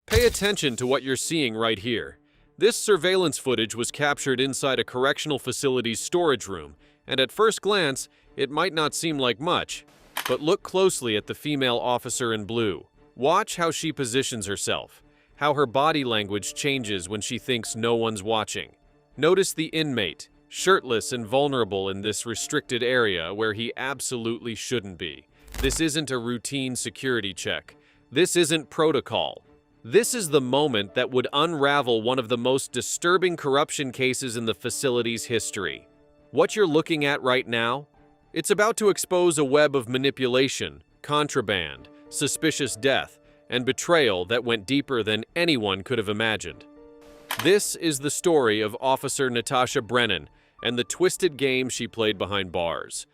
Pay attention to what you're seeing right here. This surveillance footage was captured inside a correctional facility's storage room, and at first glance, it might not seem like much. But look closely at the female officer in blue. Watch how she positions herself, how her body language changes when she thinks no one's watching. Notice the inmate, shirtless and vulnerable in this restricted area where he absolutely shouldn't be. This isn't a routine security check. This isn't protocol. This is the moment that would unravel one of the most disturbing corruption cases in the facility's history. What you're looking at right now? It's about to expose a web of manipulation, contraband, suspicious death, and betrayal that went deeper than anyone could have imagined. This is the story of Officer Natasha Brennan and the twisted game she played behind bars.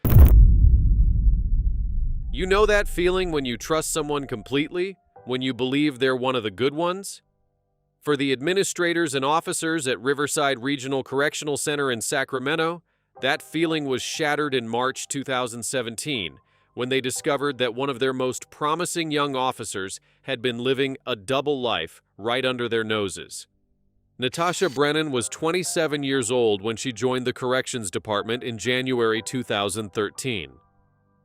You know that feeling when you trust someone completely? When you believe they're one of the good ones? For the administrators and officers at Riverside Regional Correctional Center in Sacramento, that feeling was shattered in March 2017 when they discovered that one of their most promising young officers had been living a double life right under their noses. Natasha Brennan was 27 years old when she joined the Corrections Department in January 2013.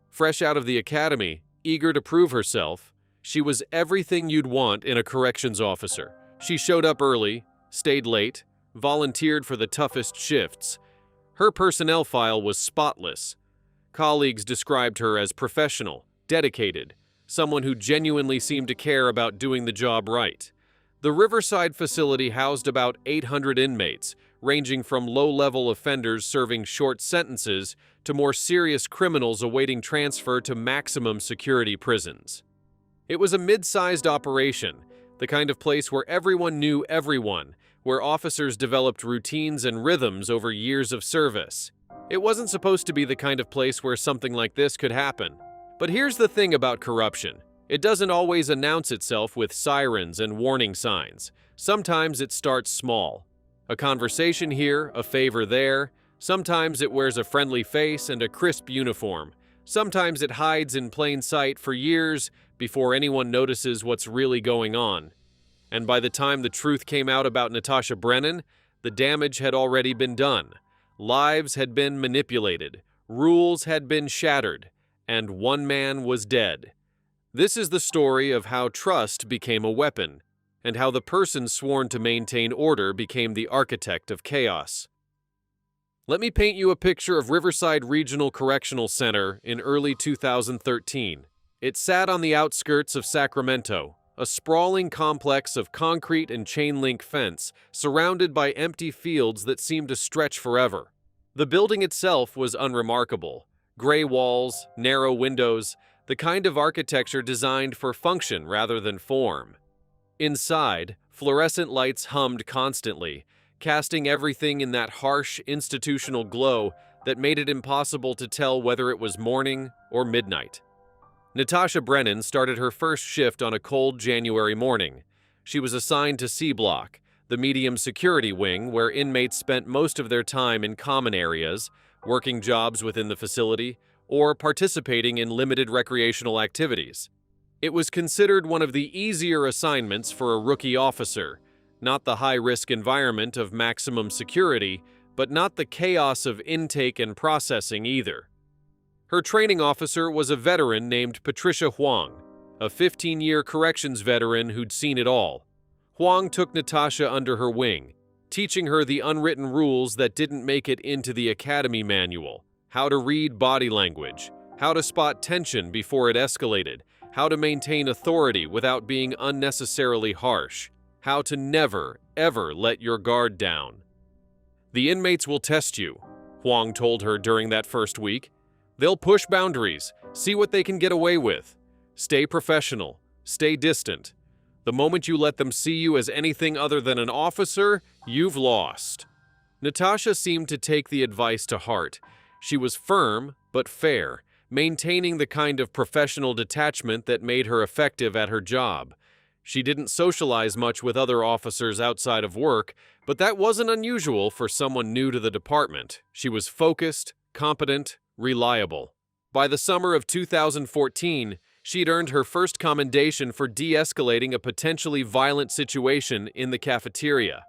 Fresh out of the academy, eager to prove herself, she was everything you'd want in a corrections officer. She showed up early, stayed late, volunteered for the toughest shifts. Her personnel file was spotless. Colleagues described her as professional, dedicated, someone who genuinely seemed to care about doing the job right. The Riverside facility housed about 800 inmates, ranging from low-level offenders serving short sentences to more serious criminals awaiting transfer to maximum security prisons. It was a mid-sized operation, the kind of place where everyone knew everyone, where officers developed routines and rhythms over years of service. It wasn't supposed to be the kind of place where something like this could happen. But here's the thing about corruption. It doesn't always announce itself with sirens and warning signs. Sometimes it starts small. A conversation here, a favor there. Sometimes it wears a friendly face and a crisp uniform. Sometimes it hides in plain sight for years before anyone notices what's really going on. And by the time the truth came out about Natasha Brennan, the damage had already been done. Lives had been manipulated, rules had been shattered, and one man was dead. This is the story of how trust became a weapon, and how the person sworn to maintain order became the architect of chaos. Let me paint you a picture of Riverside Regional Correctional Center in early 2013. It sat on the outskirts of Sacramento, a sprawling complex of concrete and chain-link fence surrounded by empty fields that seemed to stretch forever. The building itself was unremarkable. Gray walls, narrow windows, the kind of architecture designed for function rather than form. Inside, fluorescent lights hummed constantly, casting everything in that harsh institutional glow that made it impossible to tell whether it was morning or midnight. Natasha Brennan started her first shift on a cold January morning. She was assigned to C Block, the medium security wing where inmates spent most of their time in common areas, working jobs within the facility, or participating in limited recreational activities. It was considered one of the easier assignments for a rookie officer, not the high-risk environment of maximum security, but not the chaos of intake and processing either. Her training officer was a veteran named Patricia Huang, a 15-year corrections veteran who'd seen it all. Huang took Natasha under her wing, teaching her the unwritten rules that didn't make it into the academy manual: how to read body language, how to spot tension before it escalated, how to maintain authority without being unnecessarily harsh, how to never, ever let your guard down. "The inmates will test you," Huang told her during that first week. "They'll push boundaries, see what they can get away with. Stay professional, stay distant. The moment you let them see you as anything other than an officer, you've lost." Natasha seemed to take the advice to heart. She was firm but fair, maintaining the kind of professional detachment that made her effective at her job. She didn't socialize much with other officers outside of work, but that wasn't unusual for someone new to the department. She was focused, competent, reliable. By the summer of 2014, She'd earned her first commendation for de-escalating a potentially violent situation in the cafeteria.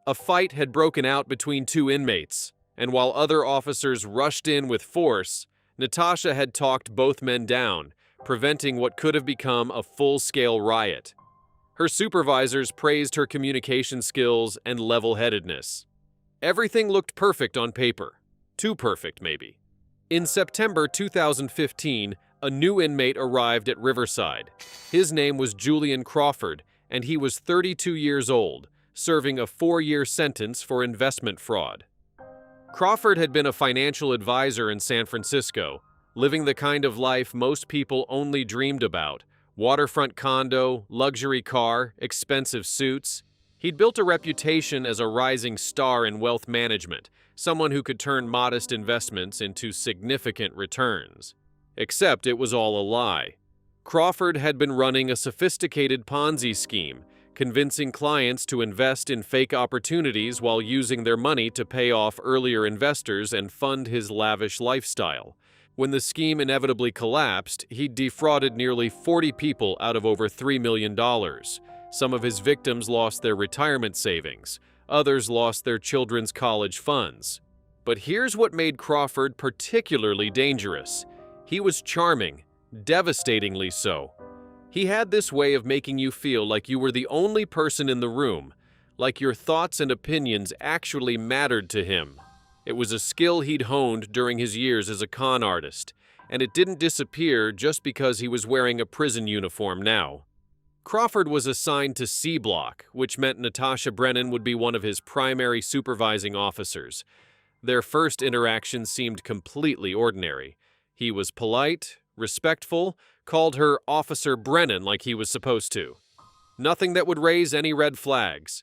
A fight had broken out between two inmates, and while other officers rushed in with force, Natasha had talked both men down, preventing what could have become a full-scale riot. Her supervisors praised her communication skills and level-headedness. Everything looked perfect on paper. Too perfect, maybe. In September 2015, a new inmate arrived at Riverside. His name was Julian Crawford, and he was 32 years old, serving a 4-year sentence for investment fraud. Crawford had been a financial advisor in San Francisco, living the kind of life most people only dreamed about: waterfront condo, luxury car, expensive suits. He'd built a reputation as a rising star in wealth management, someone who could turn modest investments into significant returns. Except it was all a lie. Crawford had been running a sophisticated Ponzi scheme, convincing clients to invest in fake opportunities while using their money to pay off earlier investors and fund his lavish lifestyle. When the scheme inevitably collapsed, he'd defrauded nearly 40 people out of over $3 million. Some of his victims lost their retirement savings. Others lost their children's college funds. But here's what made Crawford particularly dangerous. He was charming, devastatingly so. He had this way of making you feel like you were the only person in the room, like your thoughts and opinions actually mattered to him. It was a skill he'd honed during his years as a con artist, and it didn't disappear just because he was wearing a prison uniform now. Crawford was assigned to C Block, which meant Natasha Brennan would be one of his primary supervising officers. Their first interaction seemed completely ordinary. He was polite, respectful, called her Officer Brennan like he was supposed to. Nothing that would raise any red flags.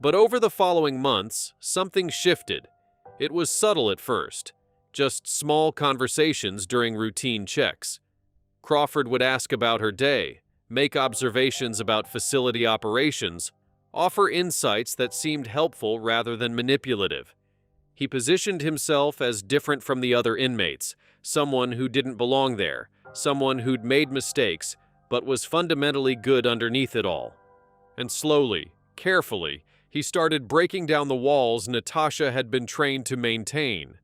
But over the following months, something shifted. It was subtle at first, just small conversations during routine checks. Crawford would ask about her day, make observations about facility operations, offer insights that seemed helpful rather than manipulative. He positioned himself as different from the other inmates, someone who didn't belong there, someone who'd made mistakes, but was fundamentally good underneath it all. And slowly, carefully, he started breaking down the walls Natasha had been trained to maintain.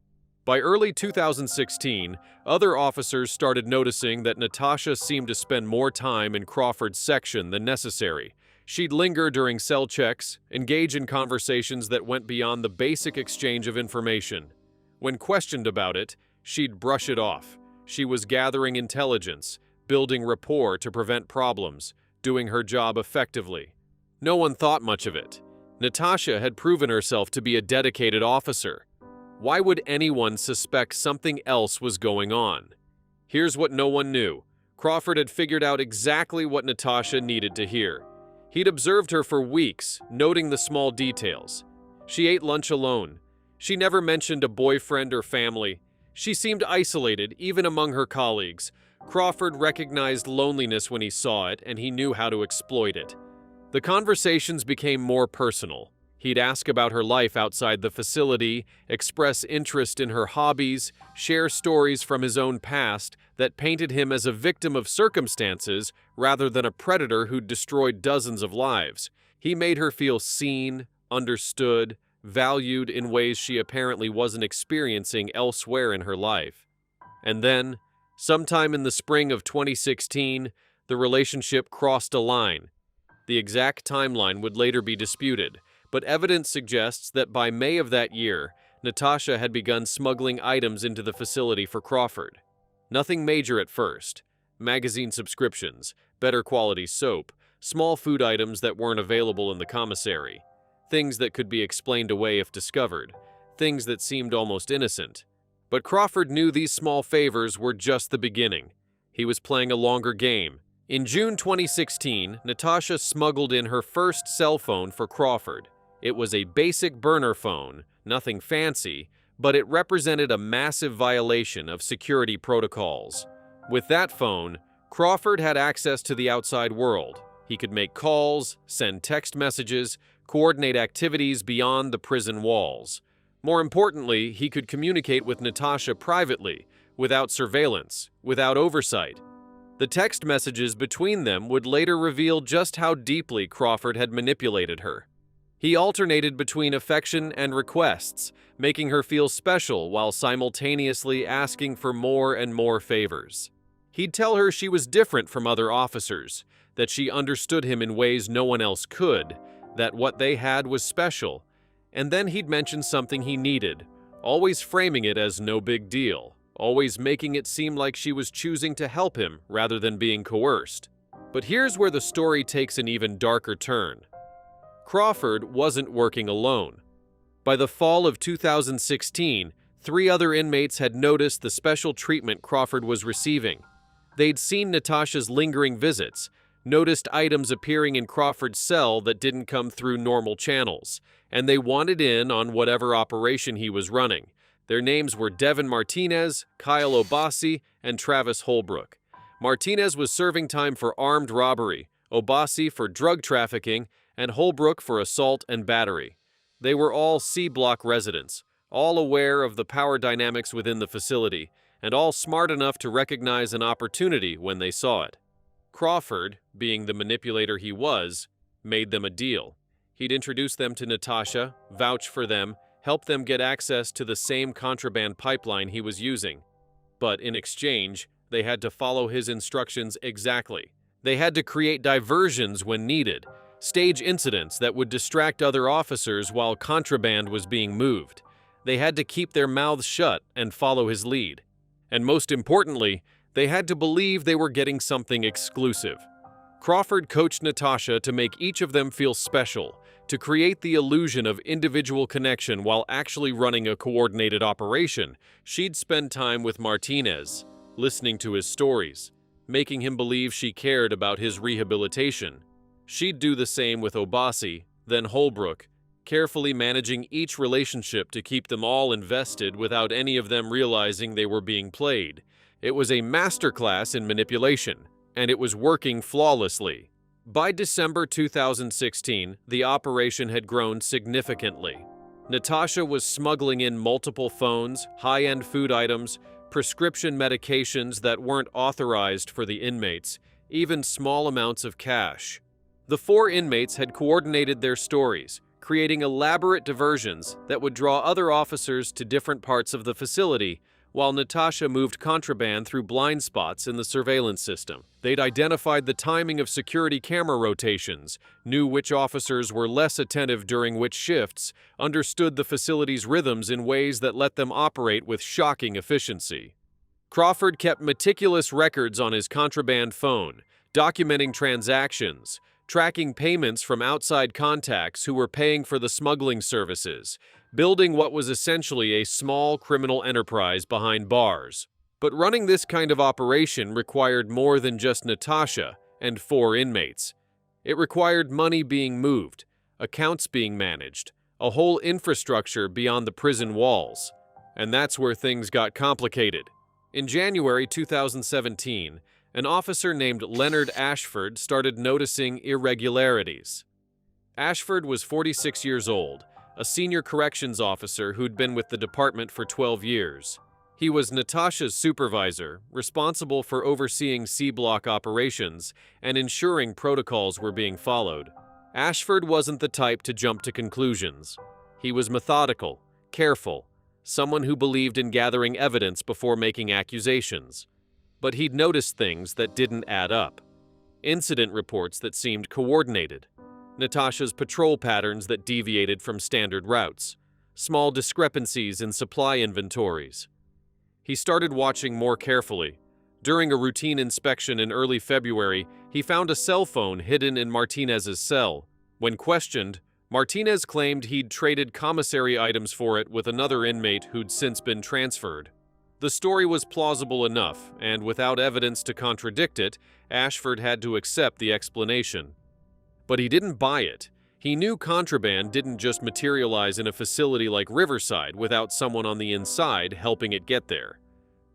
By early 2016, other officers started noticing that Natasha seemed to spend more time in Crawford's section than necessary. She'd linger during cell checks, engage in conversations that went beyond the basic exchange of information. When questioned about it, she'd brush it off. She was gathering intelligence, building rapport to prevent problems, doing her job effectively. No one thought much of it. Natasha had proven herself to be a dedicated officer. Why would anyone suspect something else was going on? Here's what no one knew. Crawford had figured out exactly what Natasha needed to hear. He'd observed her for weeks, noting the small details. She ate lunch alone. She never mentioned a boyfriend or family. She seemed isolated, even among her colleagues. Crawford recognized loneliness when he saw it, and he knew how to exploit it. The conversations became more personal. He'd ask about her life outside the facility, express interest in her hobbies, share stories from his own past that painted him as a victim of circumstances rather than a predator who'd destroyed dozens of lives. He made her feel seen, understood, valued in ways she apparently wasn't experiencing elsewhere in her life. And then, sometime in the spring of 2016, the relationship crossed a line. The exact timeline would later be disputed, but evidence suggests that by May of that year, Natasha had begun smuggling items into the facility for Crawford. Nothing major at first. Magazine subscriptions, better quality soap, small food items that weren't available in the commissary. Things that could be explained away if discovered. Things that seemed almost innocent. But Crawford knew these small favors were just the beginning. He was playing a longer game. In June 2016, Natasha smuggled in her first cell phone for Crawford. It was a basic burner phone, nothing fancy, but it represented a massive violation of security protocols. With that phone, Crawford had access to the outside world. He could make calls, send text messages, coordinate activities beyond the prison walls. More importantly, he could communicate with Natasha privately, without surveillance, without oversight. The text messages between them would later reveal just how deeply Crawford had manipulated her. He alternated between affection and requests, making her feel special while simultaneously asking for more and more favors. He'd tell her she was different from other officers, that she understood him in ways no one else could, that what they had was special, and then he'd mention something he needed, always framing it as no big deal, always making it seem like she was choosing to help him rather than being coerced. But here's where the story takes an even darker turn. Crawford wasn't working alone. By the fall of 2016, 3 other inmates had noticed the special treatment Crawford was receiving. They'd seen Natasha's lingering visits, noticed items appearing in Crawford's cell that didn't come through normal channels, and they wanted in on whatever operation he was running. Their names were Devin Martinez, Kyle Obasi, and Travis Holbrook. Martinez was serving time for armed robbery, Obasi for drug trafficking, and Holbrook for assault and battery. They were all C-block residents, all aware of the power dynamics within the facility, and all smart enough to recognize an opportunity when they saw it. Crawford, being the manipulator he was, made them a deal. He'd introduce them to Natasha, vouch for them, help them get access to the same contraband pipeline he was using. But in exchange, they had to follow his instructions exactly. They had to create diversions when needed, stage incidents that would distract other officers while contraband was being moved. They had to keep their mouths shut and follow his lead. And most importantly, they had to believe they were getting something exclusive. Crawford coached Natasha to make each of them feel special, to create the illusion of individual connection while actually running a coordinated operation. She'd spend time with Martinez, listening to his stories, making him believe she cared about his rehabilitation. She'd do the same with Obasi, then Holbrook, carefully managing each relationship to keep them all invested without any of them realizing they were being played. It was a masterclass in manipulation, and it was working flawlessly. By December 2016, the operation had grown significantly. Natasha was smuggling in multiple phones, high-end food items, prescription medications that weren't authorized for the inmates, even small amounts of cash. The 4 inmates had coordinated their stories, creating elaborate diversions that would draw other officers to different parts of the facility, while Natasha moved contraband through blind spots in the surveillance system. They'd identified the timing of security camera rotations, knew which officers were less attentive during which shifts, understood the facility's rhythms in ways that let them operate with shocking efficiency. Crawford kept meticulous records on his contraband phone, documenting transactions, tracking payments from outside contacts who were paying for the smuggling services, building what was essentially a small criminal enterprise behind bars. But running this kind of operation required more than just Natasha and 4 inmates. It required money being moved, accounts being managed, a whole infrastructure beyond the prison walls. And that's where things got complicated. In January 2017, an officer named Leonard Ashford started noticing irregularities. Ashford was 46 years old, a senior corrections officer who'd been with the department for 12 years. He was Natasha's supervisor, responsible for overseeing C-block operations and ensuring protocols were being followed. Ashford wasn't the type to jump to conclusions. He was methodical, careful, someone who believed in gathering evidence before making accusations. But he'd noticed things that didn't add up. Incident reports that seemed coordinated. Natasha's patrol patterns that deviated from standard routes. Small discrepancies in supply inventories. He started watching more carefully. During a routine inspection in early February, he found a cell phone hidden in Martinez's cell. When questioned, Martinez claimed he'd traded commissary items for it with another inmate who'd since been transferred. The story was plausible enough, and without evidence to contradict it, Ashford had to accept the explanation. But he didn't buy it. He knew contraband didn't just materialize in a facility like Riverside without someone on the inside helping it get there.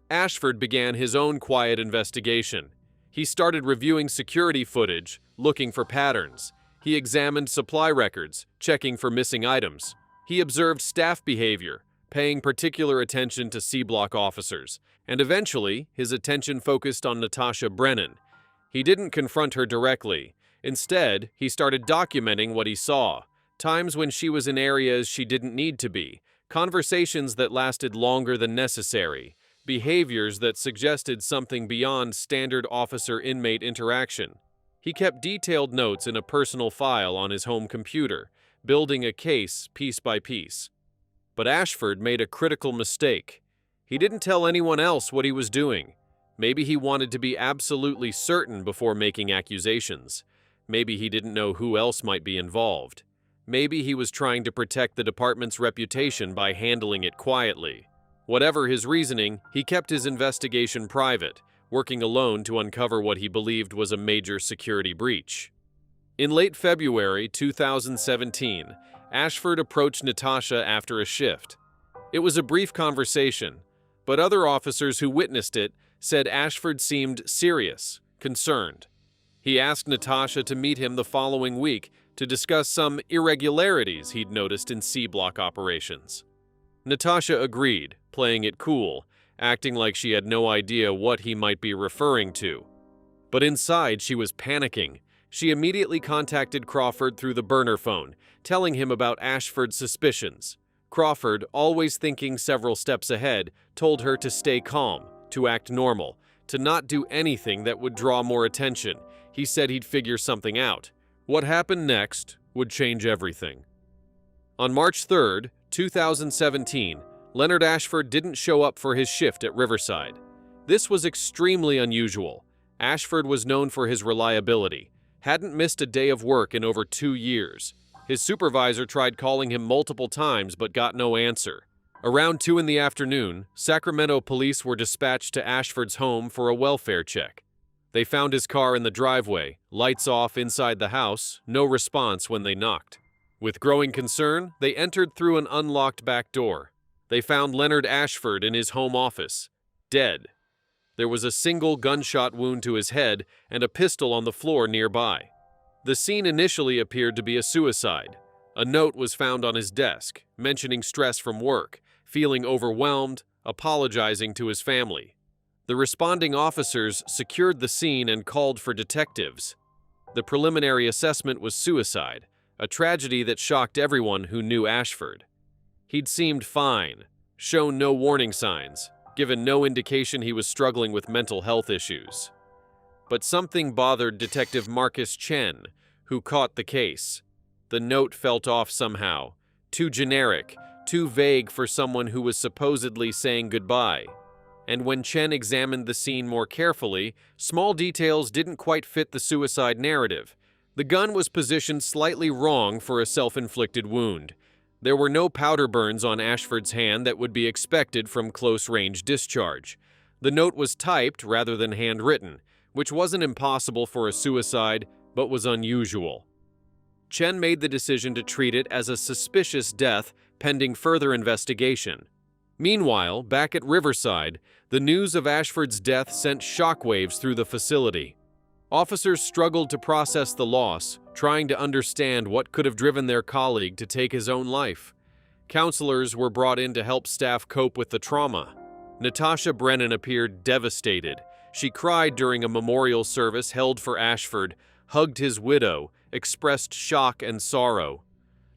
Ashford began his own quiet investigation. He started reviewing security footage, looking for patterns. He examined supply records, checking for missing items. He observed staff behavior, paying particular attention to C-block officers, and eventually, his attention focused on Natasha Brennan. He didn't confront her directly. Instead, he started documenting what he saw, times when she was in areas she didn't need to be, conversations that lasted longer than necessary, behaviors that suggested something beyond standard officer-inmate interaction. He kept detailed notes in a personal file on his home computer, building a case piece by piece. But Ashford made a critical mistake. He didn't tell anyone else what he was doing. Maybe he wanted to be absolutely certain before making accusations. Maybe he didn't know who else might be involved. Maybe he was trying to protect the department's reputation by handling it quietly. Whatever his reasoning, he kept his investigation private, working alone to uncover what he believed was a major security breach. In late February 2017, Ashford approached Natasha after a shift. It was a brief conversation, but other officers who witnessed it said Ashford seemed serious, concerned. He asked Natasha to meet him the following week to discuss some irregularities he'd noticed in C-block operations. Natasha agreed, playing it cool, acting like she had no idea what he might be referring to. But inside, she was panicking. She immediately contacted Crawford through the burner phone, telling him about Ashford's suspicions. Crawford, always thinking several steps ahead, told her to stay calm, to act normal, to not do anything that would draw more attention. He said he'd figure something out. What happened next would change everything. On March 3, 2017, Leonard Ashford didn't show up for his shift at Riverside. This was extremely unusual. Ashford was known for his reliability, hadn't missed a day of work in over 2 years. His supervisor tried calling him multiple times but got no answer. Around 2 in the afternoon, Sacramento police were dispatched to Ashford's home for a welfare check. They found his car in the driveway, lights off inside the house, no response when they knocked. With growing concern, they entered through an unlocked back door. They found Leonard Ashford in his home office, dead. There was a single gunshot wound to his head and a pistol on the floor nearby. The scene initially appeared to be a suicide. A note was found on his desk, mentioning stress from work, feeling overwhelmed, apologizing to his family. The responding officers secured the scene and called for detectives. The preliminary assessment was suicide, a tragedy that shocked everyone who knew Ashford. He'd seemed fine, shown no warning signs, given no indication he was struggling with mental health issues. But something bothered Detective Marcus Chen, who caught the case. The note felt off somehow, too generic, too vague for someone who was supposedly saying goodbye. And when Chen examined the scene more carefully, small details didn't quite fit the suicide narrative. The gun was positioned slightly wrong for a self-inflicted wound. There were no powder burns on Ashford's hand that would be expected from close-range discharge. The note was typed rather than handwritten, which wasn't impossible for a suicide, but was unusual. Chen made the decision to treat it as a suspicious death pending further investigation. Meanwhile, back at Riverside, the news of Ashford's death sent shockwaves through the facility. Officers struggled to process the loss, trying to understand what could have driven their colleague to take his own life. Counselors were brought in to help staff cope with the trauma. Natasha Brennan appeared devastated. She cried during a memorial service held for Ashford, hugged his widow, expressed shock and sorrow.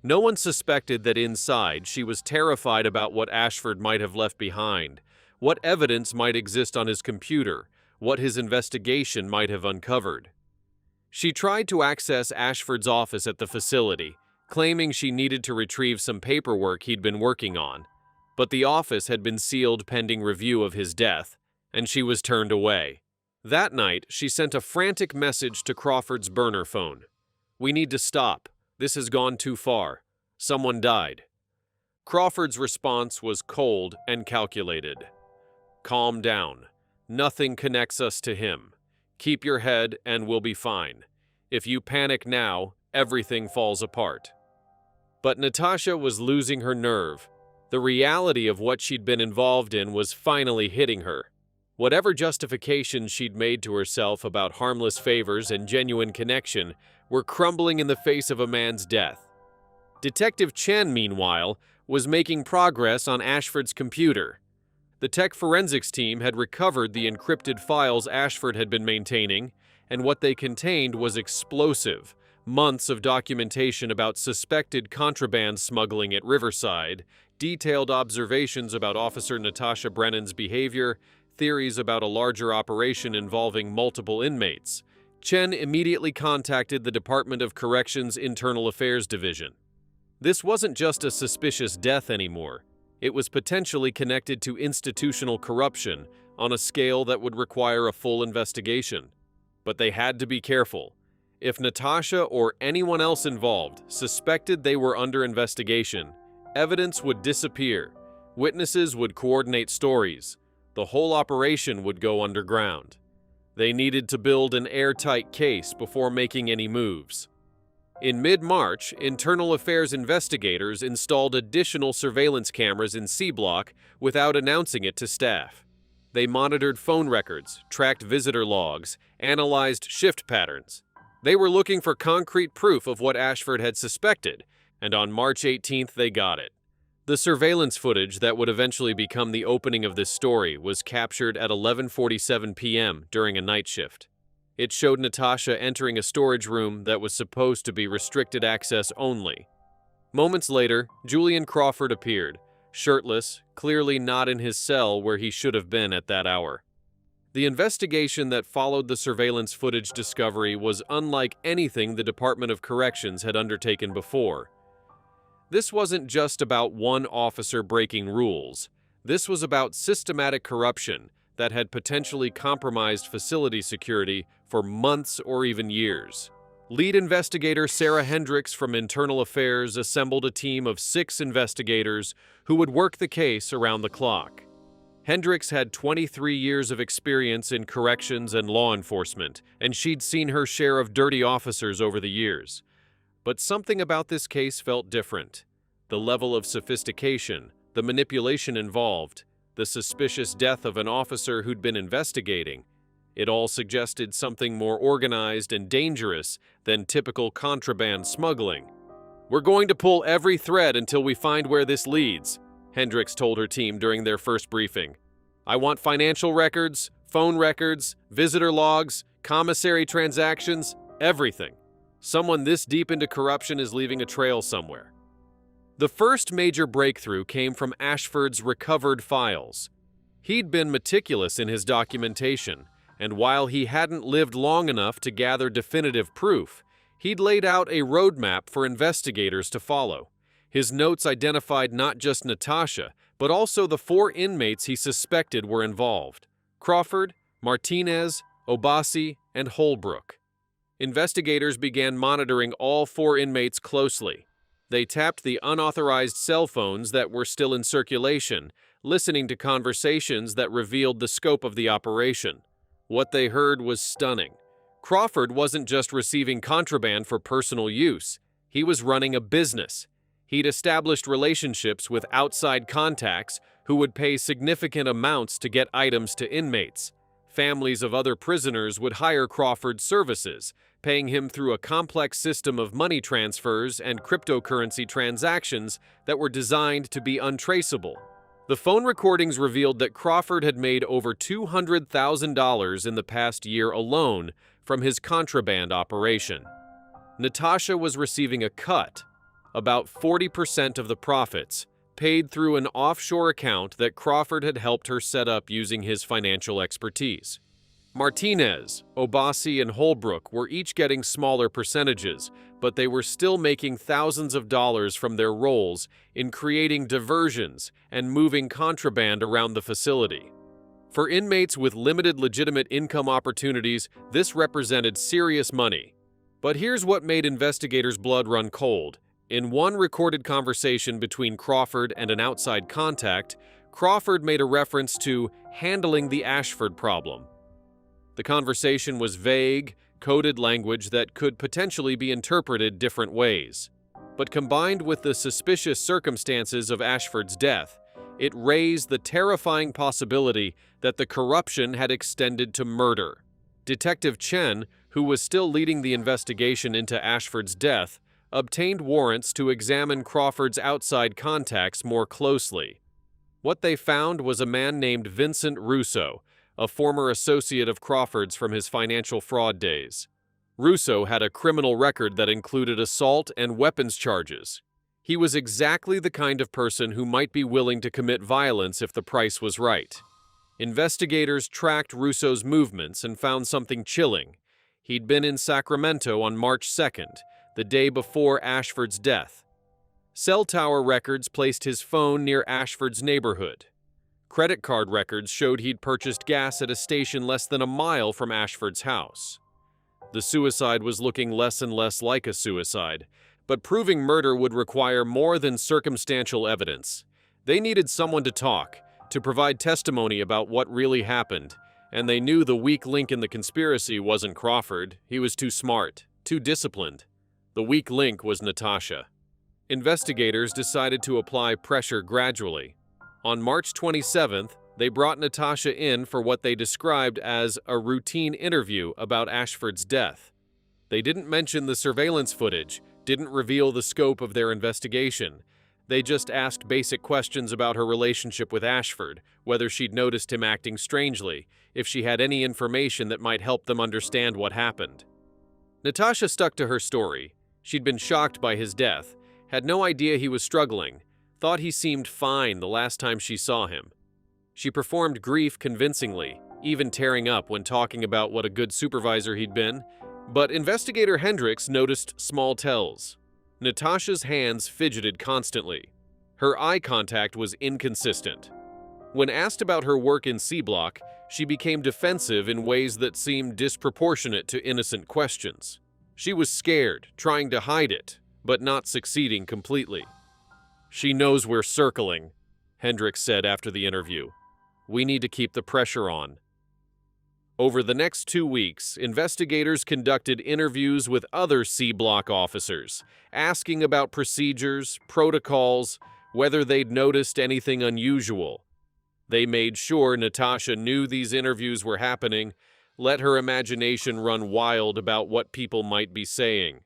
No one suspected that inside she was terrified about what Ashford might have left behind, what evidence might exist on his computer, what his investigation might have uncovered. She tried to access Ashford's office at the facility, claiming she needed to retrieve some paperwork he'd been working on. But the office had been sealed pending review of his death, and she was turned away. That night, she sent a frantic message to Crawford's burner phone. "We need to stop. This has gone too far. Someone died." Crawford's response was cold and calculated. "Calm down. Nothing connects us to him. Keep your head and we'll be fine. If you panic now, everything falls apart." But Natasha was losing her nerve. The reality of what she'd been involved in was finally hitting her. Whatever justifications she'd made to herself about harmless favors and genuine connection were crumbling in the face of a man's death. Detective Chen, meanwhile, was making progress on Ashford's computer. The tech forensics team had recovered the encrypted files Ashford had been maintaining, and what they contained was explosive. Months of documentation about suspected contraband smuggling at Riverside, detailed observations about Officer Natasha Brennan's behavior, theories about a larger operation involving multiple inmates. Chen immediately contacted the Department of Corrections Internal Affairs Division. This wasn't just a suspicious death anymore. It was potentially connected to institutional corruption on a scale that would require a full investigation. But they had to be careful. If Natasha or anyone else involved suspected they were under investigation, evidence would disappear, witnesses would coordinate stories, the whole operation would go underground. They needed to build an airtight case before making any moves. In mid-March, Internal Affairs investigators installed additional surveillance cameras in C Block without announcing it to staff. They monitored phone records, tracked visitor logs, analyzed shift patterns. They were looking for concrete proof of what Ashford had suspected, and on March 18th they got it. The surveillance footage that would eventually become the opening of this story was captured at 11:47 p.m. during a night shift. It showed Natasha entering a storage room that was supposed to be restricted access only. Moments later, Julian Crawford appeared, shirtless, clearly not in his cell where he should have been at that hour. The investigation that followed the surveillance footage discovery was unlike anything the Department of Corrections had undertaken before. This wasn't just about one officer breaking rules. This was about systematic corruption that had potentially compromised facility security for months or even years. Lead investigator Sarah Hendricks from Internal Affairs assembled a team of 6 investigators who would work the case around the clock. Hendricks had 23 years of experience in corrections and law enforcement, and she'd seen her share of dirty officers over the years. But something about this case felt different. The level of sophistication, the manipulation involved, the suspicious death of an officer who'd been investigating. It all suggested something more organized and dangerous than typical contraband smuggling. "We're going to pull every thread until we find where this leads," Hendricks told her team during their first briefing. "I want financial records, phone records, visitor logs, commissary transactions, everything. Someone this deep into corruption is leaving a trail somewhere." The first major breakthrough came from Ashford's recovered files. He'd been meticulous in his documentation, and while he hadn't lived long enough to gather definitive proof, he'd laid out a roadmap for investigators to follow. His notes identified not just Natasha, but also the 4 inmates he suspected were involved: Crawford, Martinez, Obasi, and Holbrook. Investigators began monitoring all 4 inmates closely. They tapped the unauthorized cell phones that were still in circulation, listening to conversations that revealed the scope of the operation. What they heard was stunning. Crawford wasn't just receiving contraband for personal use. He was running a business. He'd established relationships with outside contacts who would pay significant amounts to get items to inmates. Families of other prisoners would hire Crawford's services, paying him through a complex system of money transfers and cryptocurrency transactions that were designed to be untraceable. The phone recordings revealed that Crawford had made over $200,000 in the past year alone from his contraband operation. Natasha was receiving a cut, about 40% of the profits, paid through an offshore account that Crawford had helped her set up using his financial expertise. Martinez, Obasi, and Holbrook were each getting smaller percentages, but they were still making thousands of dollars from their roles in creating diversions and moving contraband around the facility. For inmates with limited legitimate income opportunities, this represented serious money. But here's what made investigators' blood run cold. In one recorded conversation between Crawford and an outside contact, Crawford made a reference to handling the Ashford problem. The conversation was vague, coded language that could potentially be interpreted different ways. But combined with the suspicious circumstances of Ashford's death, it raised the terrifying possibility that the corruption had extended to murder. Detective Chen, who was still leading the investigation into Ashford's death, obtained warrants to examine Crawford's outside contacts more closely. What they found was a man named Vincent Russo, a former associate of Crawford's from his financial fraud days. Russo had a criminal record that included assault and weapons charges. He was exactly the kind of person who might be willing to commit violence if the price was right. Investigators tracked Russo's movements and found something chilling. He'd been in Sacramento on March 2nd, the day before Ashford's death. Cell tower records placed his phone near Ashford's neighborhood. Credit card records showed he'd purchased gas at a station less than a mile from Ashford's house. The suicide was looking less and less like a suicide, but proving murder would require more than circumstantial evidence. They needed someone to talk, to provide testimony about what really happened, and they knew the weak link in the conspiracy wasn't Crawford. He was too smart, too disciplined. The weak link was Natasha. Investigators decided to apply pressure gradually. On March 27th, they brought Natasha in for what they described as a routine interview about Ashford's death. They didn't mention the surveillance footage, didn't reveal the scope of their investigation. They just asked basic questions about her relationship with Ashford, whether she'd noticed him acting strangely, if she had any information that might help them understand what happened. Natasha stuck to her story. She'd been shocked by his death, had no idea he was struggling, thought he seemed fine the last time she saw him. She performed grief convincingly, even tearing up when talking about what a good supervisor he'd been, but investigator Hendricks noticed small tells. Natasha's hands fidgeted constantly. Her eye contact was inconsistent. When asked about her work in C Block, she became defensive in ways that seemed disproportionate to innocent questions. She was scared, trying to hide it, but not succeeding completely. "She knows we're circling," Hendricks said after the interview. "We need to keep the pressure on." Over the next 2 weeks, investigators conducted interviews with other C Block officers, asking about procedures, protocols, whether they'd noticed anything unusual. They made sure Natasha knew these interviews were happening, let her imagination run wild about what people might be saying.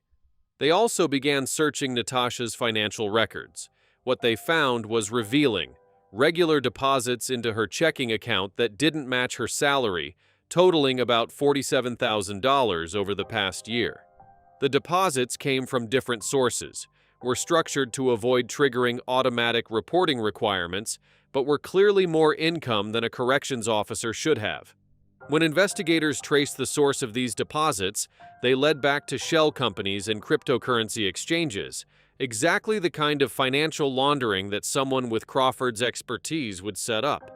They also began searching Natasha's financial records. What they found was revealing: regular deposits into her checking account that didn't match her salary, totaling about $47,000 over the past year. The deposits came from different sources, were structured to avoid triggering automatic reporting requirements, but were clearly more income than a corrections officer should have. When investigators traced the source of these deposits, they led back to shell companies and cryptocurrency exchanges, exactly the kind of financial laundering that someone with Crawford's expertise would set up.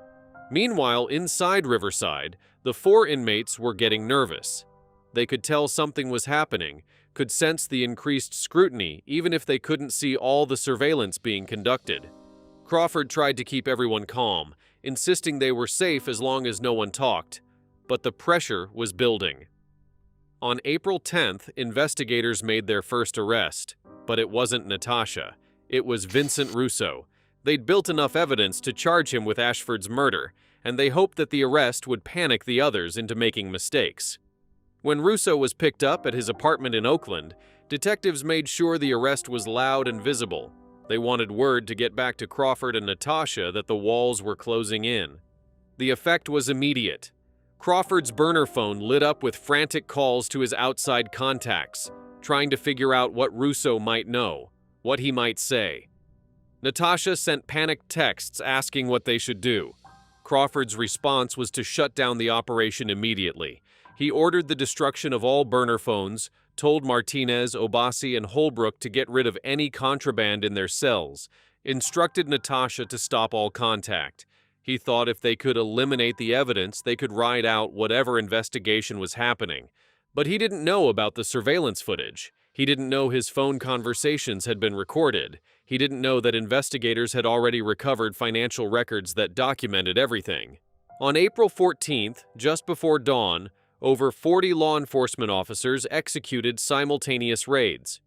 Meanwhile, inside Riverside, the 4 inmates were getting nervous. They could tell something was happening, could sense the increased scrutiny, even if they couldn't see all the surveillance being conducted. Crawford tried to keep everyone calm, insisting they were safe as long as no one talked, but the pressure was building. On April 10th, investigators made their first arrest, but it wasn't Natasha. It was Vincent Russo. They'd built enough evidence to charge him with Ashford's murder, and they hoped that the arrest would panic the others into making mistakes. When Russo was picked up at his apartment in Oakland, detectives made sure the arrest was loud and visible. They wanted word to get back to Crawford and Natasha that the walls were closing in. The effect was immediate. Crawford's burner phone lit up with frantic calls to his outside contacts, trying to figure out what Russo might know, what he might say. Natasha sent panicked texts asking what they should do. Crawford's response was to shut down the operation immediately. He ordered the destruction of all burner phones, told Martinez, Obasi, and Holbrook to get rid of any contraband in their cells, instructed Natasha to stop all contact. He thought if they could eliminate the evidence, they could ride out whatever investigation was happening. But he didn't know about the surveillance footage. He didn't know his phone conversations had been recorded. He didn't know that investigators had already recovered financial records that documented everything. On April 14th, just before dawn, over 40 law enforcement officers executed simultaneous raids.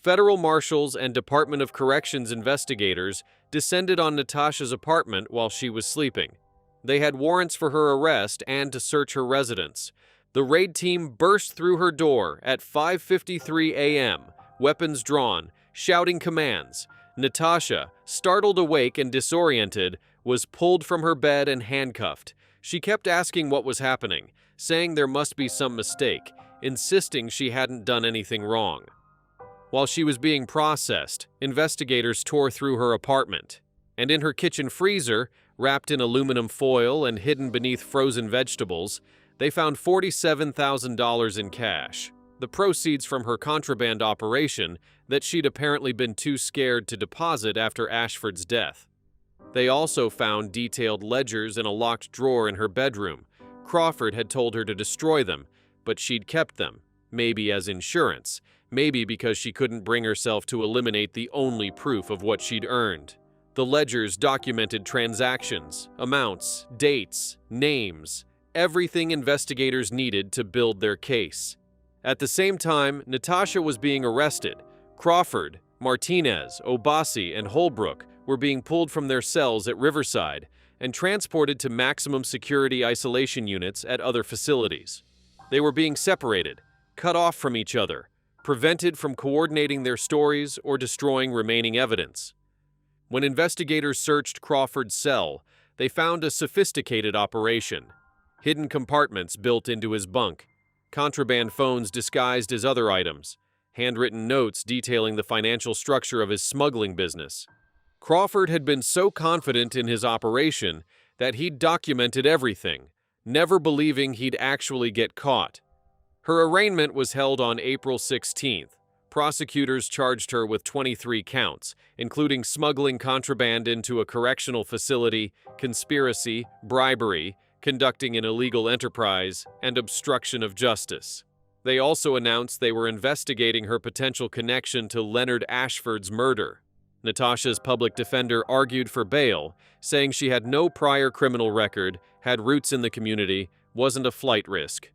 Federal marshals and Department of Corrections investigators descended on Natasha's apartment while she was sleeping. They had warrants for her arrest and to search her residence. The raid team burst through her door at 5:53 a.m., weapons drawn, shouting commands. Natasha, startled awake and disoriented, was pulled from her bed and handcuffed. She kept asking what was happening, saying there must be some mistake, insisting she hadn't done anything wrong. While she was being processed, investigators tore through her apartment, and in her kitchen freezer, wrapped in aluminum foil and hidden beneath frozen vegetables, they found $47,000 in cash, the proceeds from her contraband operation that she'd apparently been too scared to deposit after Ashford's death. They also found detailed ledgers in a locked drawer in her bedroom. Crawford had told her to destroy them, but she'd kept them, maybe as insurance, maybe because she couldn't bring herself to eliminate the only proof of what she'd earned. The ledgers documented transactions, amounts, dates, names, everything investigators needed to build their case. At the same time, Natasha was being arrested. Crawford, Martinez, Obasi, and Holbrook were being pulled from their cells at Riverside and transported to maximum security isolation units at other facilities. They were being separated, cut off from each other, prevented from coordinating their stories or destroying remaining evidence. When investigators searched Crawford's cell, they found a sophisticated operation. Hidden compartments built into his bunk, contraband phones disguised as other items, handwritten notes detailing the financial structure of his smuggling business. Crawford had been so confident in his operation that he'd documented everything, never believing he'd actually get caught. Her arraignment was held on April 16th. Prosecutors charged her with 23 counts, including smuggling contraband into a correctional facility, conspiracy, bribery, conducting an illegal enterprise, and obstruction of justice. They also announced they were investigating her potential connection to Leonard Ashford's murder. Natasha's public defender argued for bail, saying she had no prior criminal record, had roots in the community, wasn't a flight risk.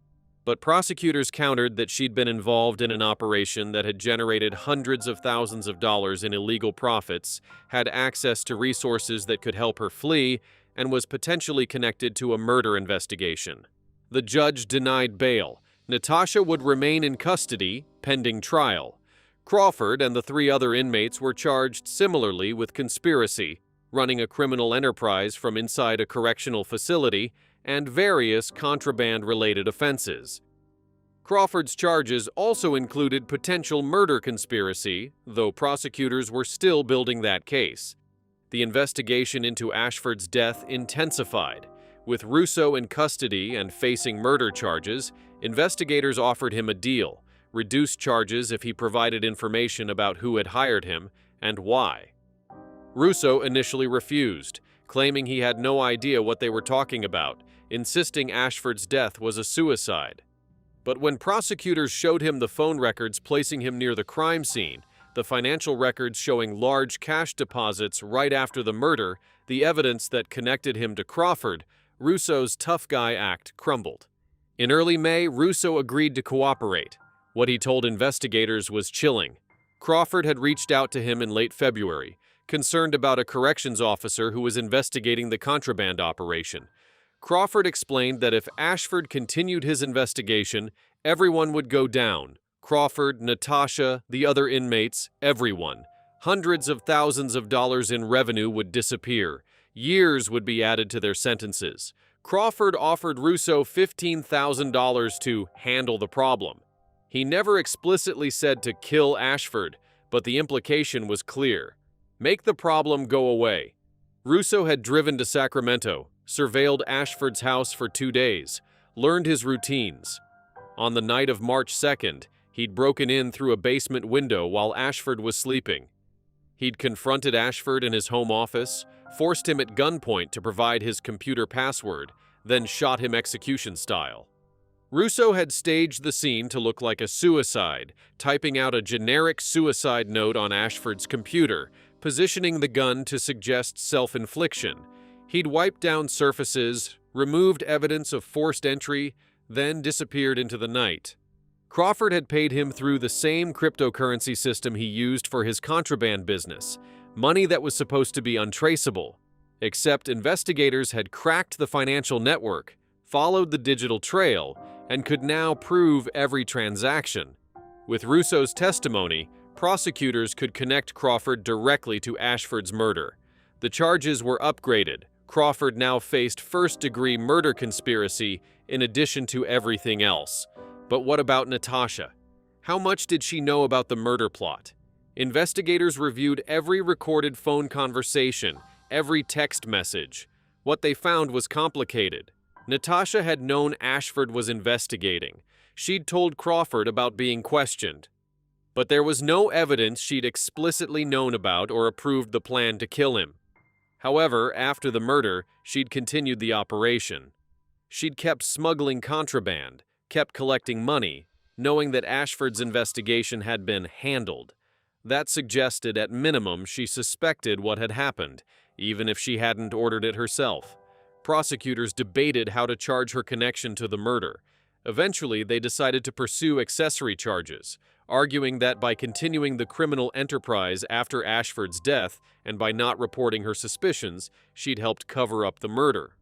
But prosecutors countered that she'd been involved in an operation that had generated hundreds of thousands of dollars in illegal profits, had access to resources that could help her flee, and was potentially connected to a murder investigation. The judge denied bail. Natasha would remain in custody, pending trial. Crawford and the 3 other inmates were charged similarly with conspiracy, running a criminal enterprise from inside a correctional facility, and various contraband-related offenses. Crawford's charges also included potential murder conspiracy, though prosecutors were still building that case. The investigation into Ashford's death intensified. With Russo in custody and facing murder charges, investigators offered him a deal, reduced charges if he provided information about who had hired him and why. Russo initially refused, claiming he had no idea what they were talking about, insisting Ashford's death was a suicide. But when prosecutors showed him the phone records placing him near the crime scene, the financial records showing large cash deposits right after the murder, the evidence that connected him to Crawford, Russo's tough guy act crumbled. In early May, Russo agreed to cooperate. What he told investigators was chilling. Crawford had reached out to him in late February, concerned about a corrections officer who was investigating the contraband operation. Crawford explained that if Ashford continued his investigation, everyone would go down. Crawford, Natasha, the other inmates, everyone. Hundreds of thousands of dollars in revenue would disappear. Years would be added to their sentences. Crawford offered Russo $15,000 to handle the problem. He never explicitly said to kill Ashford, but the implication was clear. Make the problem go away. Russo had driven to Sacramento, surveilled Ashford's house for 2 days, learned his routines. On the night of March 2nd, he'd broken in through a basement window while Ashford was sleeping. He'd confronted Ashford in his home office, forced him at gunpoint to provide his computer password, then shot him execution style. Russo had staged the scene to look like a suicide, typing out a generic suicide note on Ashford's computer, positioning the gun to suggest self-infliction. He'd wiped down surfaces, removed evidence of forced entry, then disappeared into the night. Crawford had paid him through the same cryptocurrency system he used for his contraband business, money that was supposed to be untraceable. Except investigators had cracked the financial network, followed the digital trail, and could now prove every transaction. With Russo's testimony, prosecutors could connect Crawford directly to Ashford's murder. The charges were upgraded. Crawford now faced first-degree murder conspiracy in addition to everything else. But what about Natasha? How much did she know about the murder plot? Investigators reviewed every recorded phone conversation, every text message. What they found was complicated. Natasha had known Ashford was investigating. She'd told Crawford about being questioned. But there was no evidence she'd explicitly known about or approved the plan to kill him. However, after the murder, she'd continued the operation. She'd kept smuggling contraband, kept collecting money, knowing that Ashford's investigation had been handled. That suggested, at minimum, she suspected what had happened, even if she hadn't ordered it herself. Prosecutors debated how to charge her connection to the murder. Eventually, they decided to pursue accessory charges, arguing that by continuing the criminal enterprise after Ashford's death and by not reporting her suspicions, she'd helped cover up the murder.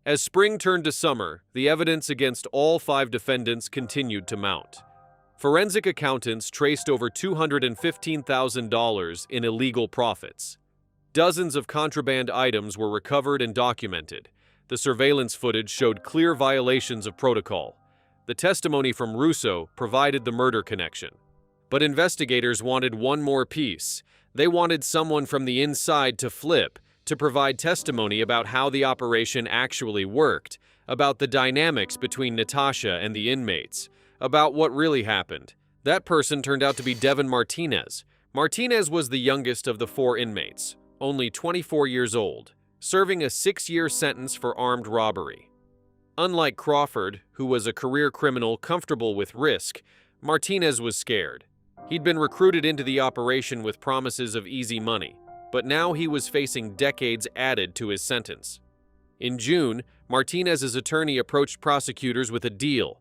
As spring turned to summer, the evidence against all 5 defendants continued to mount. Forensic accountants traced over $215,000 in illegal profits. Dozens of contraband items were recovered and documented. The surveillance footage showed clear violations of protocol. The testimony from Russo provided the murder connection. But investigators wanted one more piece. They wanted someone from the inside to flip, to provide testimony about how the operation actually worked, about the dynamics between Natasha and the inmates, about what really happened. That person turned out to be Devin Martinez. Martinez was the youngest of the 4 inmates, only 24 years old, serving a 6-year sentence for armed robbery. Unlike Crawford, who was a career criminal comfortable with risk, Martinez was scared. He'd been recruited into the operation with promises of easy money, but now he was facing decades added to his sentence. In June, Martinez's attorney approached prosecutors with a deal.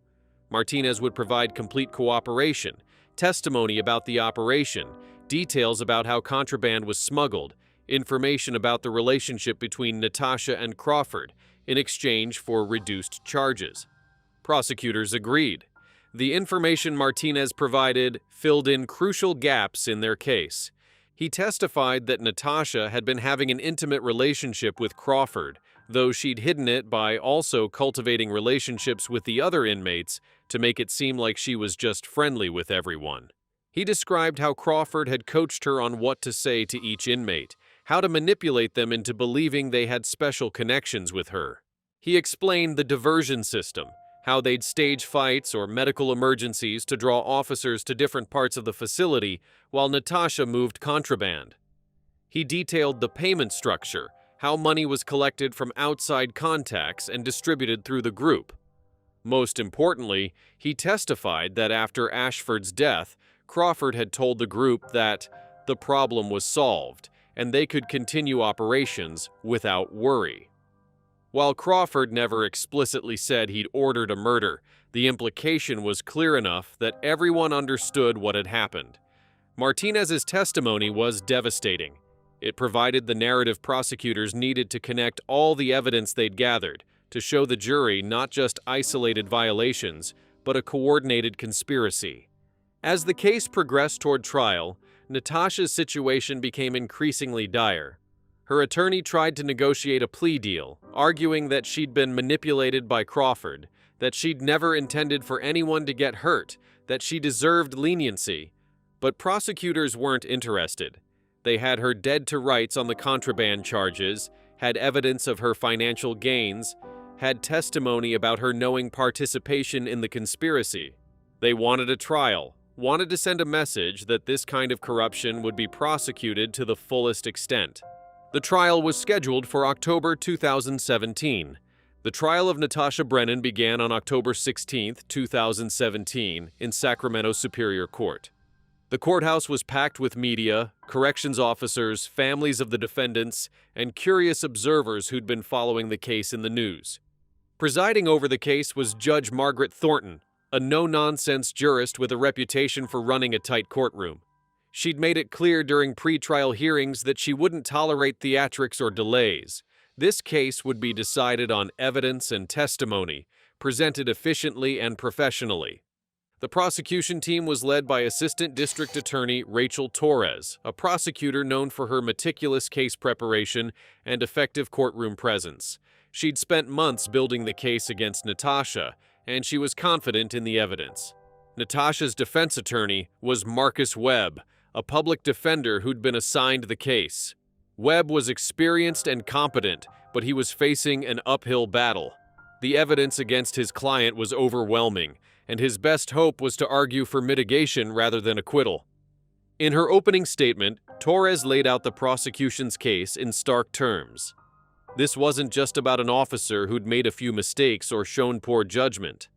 Martinez would provide complete cooperation, testimony about the operation, details about how contraband was smuggled, information about the relationship between Natasha and Crawford, in exchange for reduced charges. Prosecutors agreed. The information Martinez provided filled in crucial gaps in their case. He testified that Natasha had been having an intimate relationship with Crawford, though she'd hidden it by also cultivating relationships with the other inmates to make it seem like she was just friendly with everyone. He described how Crawford had coached her on what to say to each inmate, how to manipulate them into believing they had special connections with her. He explained the diversion system, how they'd stage fights or medical emergencies to draw officers to different parts of the facility while Natasha moved contraband. He detailed the payment structure, how money was collected from outside contacts and distributed through the group. Most importantly, he testified that after Ashford's death, Crawford had told the group that the problem was solved and they could continue operations without worry. While Crawford never explicitly said he'd ordered a murder, the implication was clear enough that everyone understood what had happened. Martinez's testimony was devastating. It provided the narrative prosecutors needed to connect all the evidence they'd gathered, to show the jury not just isolated violations, but a coordinated conspiracy. As the case progressed toward trial, Natasha's situation became increasingly dire. Her attorney tried to negotiate a plea deal, arguing that she'd been manipulated by Crawford, that she'd never intended for anyone to get hurt, that she deserved leniency. But prosecutors weren't interested. They had her dead to rights on the contraband charges, had evidence of her financial gains, had testimony about her knowing participation in the conspiracy. They wanted a trial, wanted to send a message that this kind of corruption would be prosecuted to the fullest extent. The trial was scheduled for October 2017. The trial of Natasha Brennan began on October 16, 2017, in Sacramento Superior Court. The courthouse was packed with media, corrections officers, families of the defendants, and curious observers who'd been following the case in the news. Presiding over the case was Judge Margaret Thornton, a no-nonsense jurist with a reputation for running a tight courtroom. She'd made it clear during pre-trial hearings that she wouldn't tolerate theatrics or delays. This case would be decided on evidence and testimony, presented efficiently and professionally. The prosecution team was led by Assistant District Attorney Rachel Torres, a prosecutor known for her meticulous case preparation and effective courtroom presence. She'd spent months building the case against Natasha, and she was confident in the evidence. Natasha's defense attorney was Marcus Webb, a public defender who'd been assigned the case. Webb was experienced and competent, but he was facing an uphill battle. The evidence against his client was overwhelming, and his best hope was to argue for mitigation rather than acquittal. In her opening statement, Torres laid out the prosecution's case in stark terms. This wasn't just about an officer who'd made a few mistakes or shown poor judgment.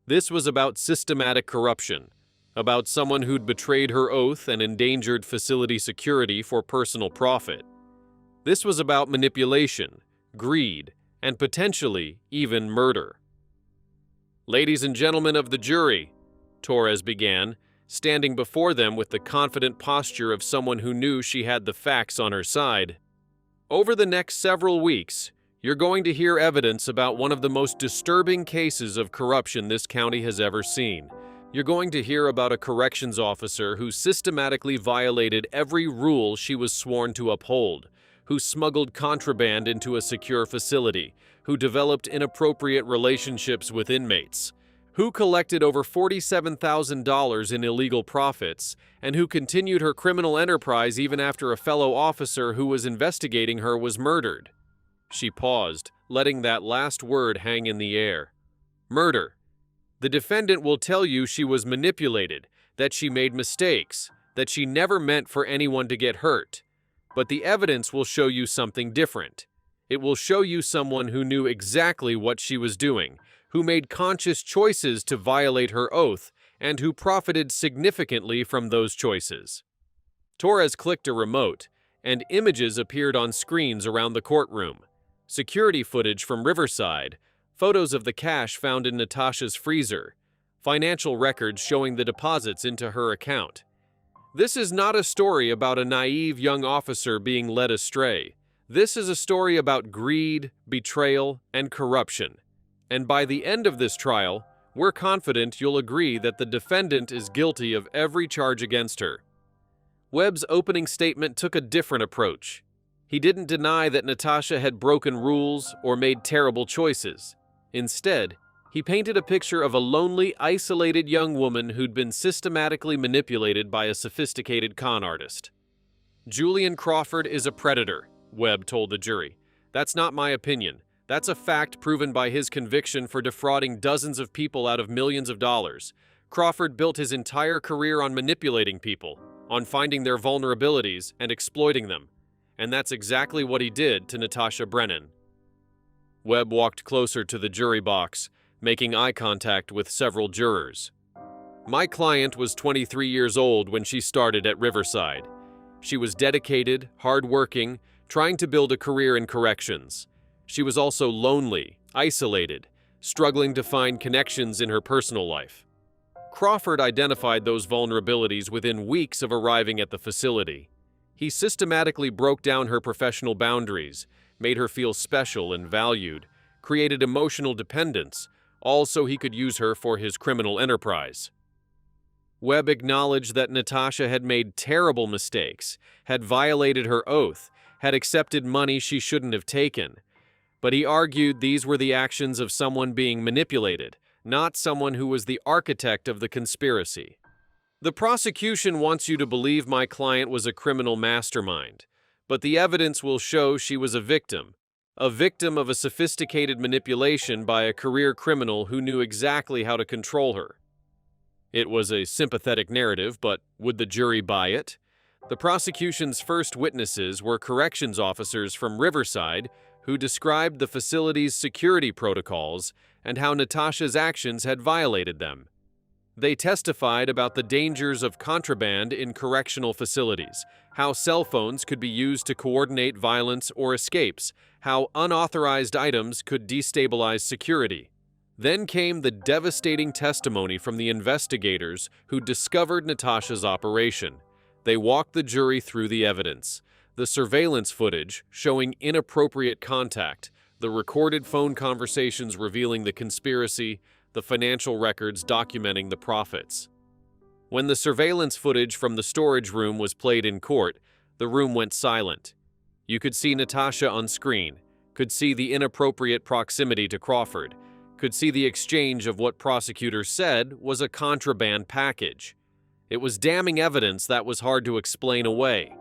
This was about systematic corruption, about someone who'd betrayed her oath and endangered facility security for personal profit. This was about manipulation, greed, and potentially even murder. "Ladies and gentlemen of the jury," Torres began, standing before them with the confident posture of someone who knew she had the facts on her side. "Over the next several weeks, you're going to hear evidence about one of the most disturbing cases of corruption this county has ever seen. You're going to hear about a corrections officer who systematically violated every rule she was sworn to uphold, who smuggled contraband into a secure facility, who developed inappropriate relationships with inmates, who collected over $47,000 in illegal profits, and who continued her criminal enterprise even after a fellow officer who was investigating her was murdered." She paused, letting that last word hang in the air. Murder. The defendant will tell you she was manipulated, that she made mistakes, that she never meant for anyone to get hurt. But the evidence will show you something different. It will show you someone who knew exactly what she was doing, who made conscious choices to violate her oath, and who profited significantly from those choices. Torres clicked a remote, and images appeared on screens around the courtroom. Security footage from Riverside, photos of the cash found in Natasha's freezer, financial records showing the deposits into her account. This is not a story about a naive young officer being led astray. This is a story about greed, betrayal, and corruption. And by the end of this trial, we're confident you'll agree that the defendant is guilty of every charge against her. Webb's opening statement took a different approach. He didn't deny that Natasha had broken rules or made terrible choices. Instead, he painted a picture of a lonely, isolated young woman who'd been systematically manipulated by a sophisticated con artist. "Julian Crawford is a predator," Webb told the jury. "That's not my opinion. That's a fact proven by his conviction for defrauding dozens of people out of millions of dollars. Crawford built his entire career on manipulating people, on finding their vulnerabilities and exploiting them. And that's exactly what he did to Natasha Brennan." Webb walked closer to the jury box, making eye contact with several jurors. "My client was 23 years old when she started at Riverside. She was dedicated, hardworking, trying to build a career in corrections. She was also lonely, isolated, struggling to find connections in her personal life. Crawford identified those vulnerabilities within weeks of arriving at the facility. He systematically broke down her professional boundaries, made her feel special and valued, created emotional dependence, all so he could use her for his criminal enterprise." Webb acknowledged that Natasha had made terrible mistakes, had violated her oath, had accepted money she shouldn't have taken. But he argued these were the actions of someone being manipulated, not someone who was the architect of the conspiracy. "The prosecution wants you to believe my client was a criminal mastermind, but the evidence will show she was a victim of a sophisticated manipulation by a career criminal who knew exactly how to control her." It was a sympathetic narrative, but would the jury buy it? The prosecution's first witnesses were corrections officers from Riverside who described the facility's security protocols and how Natasha's actions had violated them. They testified about the dangers of contraband in correctional facilities, how cell phones could be used to coordinate violence or escapes, how unauthorized items could destabilize security. Then came the devastating testimony from the investigators who discovered Natasha's operation. They walked the jury through the evidence. The surveillance footage showing inappropriate contact, the recorded phone conversations revealing the conspiracy, the financial records documenting the profits. When the surveillance footage from the storage room was played in court, the room went silent. You could see Natasha on screen, could see the inappropriate proximity to Crawford, could see the exchange of what prosecutors said was a contraband package. It was damning evidence that was hard to explain away.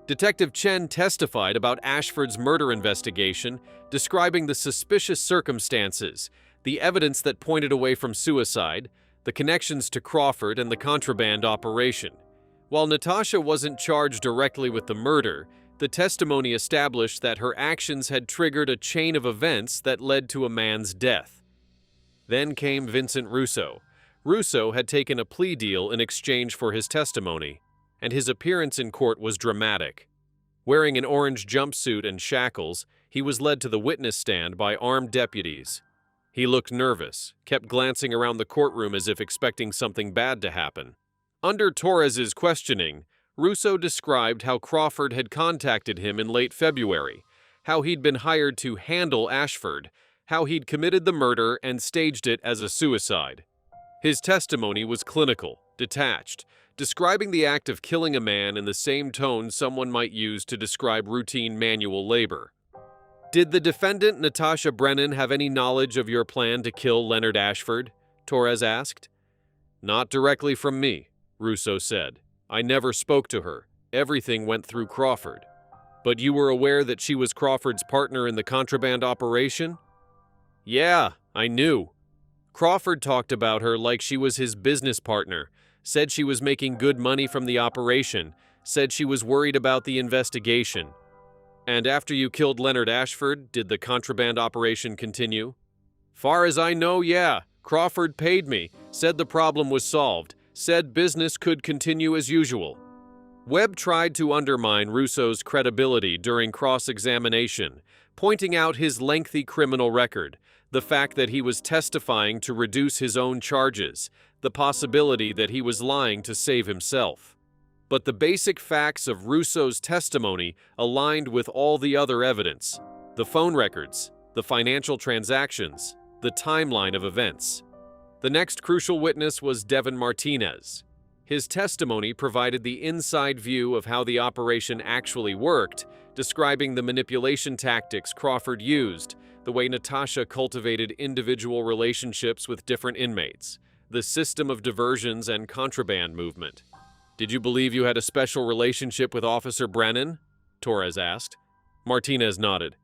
Detective Chen testified about Ashford's murder investigation, describing the suspicious circumstances, the evidence that pointed away from suicide, the connections to Crawford and the contraband operation. While Natasha wasn't charged directly with the murder, the testimony established that her actions had triggered a chain of events that led to a man's death. Then came Vincent Russo. Russo had taken a plea deal in exchange for his testimony, and his appearance in court was dramatic. Wearing an orange jumpsuit and shackles, he was led to the witness stand by armed deputies. He looked nervous, kept glancing around the courtroom as if expecting something bad to happen. Under Torres's questioning, Russo described how Crawford had contacted him in late February, how he'd been hired to handle Ashford, how he'd committed the murder and staged it as a suicide. His testimony was clinical, detached, describing the act of killing a man in the same tone someone might use to describe routine manual labor. Did the defendant, Natasha Brennan, have any knowledge of your plan to kill Leonard Ashford? Torres asked. Not directly from me, Russo said. I never spoke to her. Everything went through Crawford. But you were aware that she was Crawford's partner in the contraband operation? Yeah, I knew. Crawford talked about her like she was his business partner, said she was making good money from the operation, said she was worried about the investigation. And after you killed Leonard Ashford, did the contraband operation continue? Far as I know, yeah. Crawford paid me, said the problem was solved, said business could continue as usual. Webb tried to undermine Russo's credibility during cross-examination, pointing out his lengthy criminal record, the fact that he was testifying to reduce his own charges, the possibility that he was lying to save himself. But the basic facts of Russo's testimony aligned with all the other evidence: the phone records, the financial transactions, the timeline of events. The next crucial witness was Devin Martinez. His testimony provided the inside view of how the operation actually worked, describing the manipulation tactics Crawford used, the way Natasha cultivated individual relationships with different inmates, the system of diversions and contraband movement. Did you believe you had a special relationship with Officer Brennan? Torres asked. Martinez nodded.